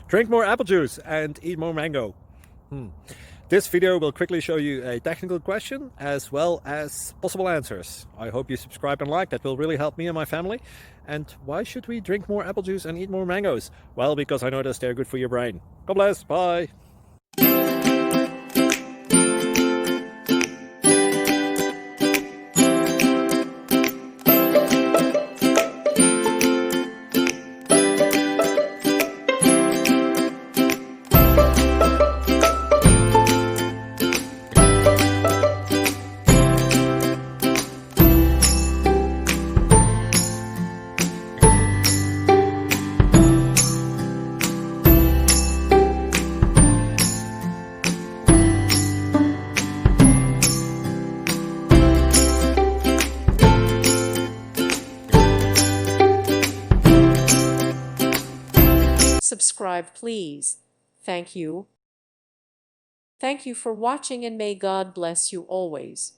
Drink more apple juice and eat more mango. This video will quickly show you a technical question as well as possible answers. I hope you subscribe and like, that will really help me and my family. And why should we drink more apple juice and eat more mangoes? Well, because I noticed they're good for your brain. God bless, bye. Subscribe, please. Thank you. Thank you for watching, and may God bless you always.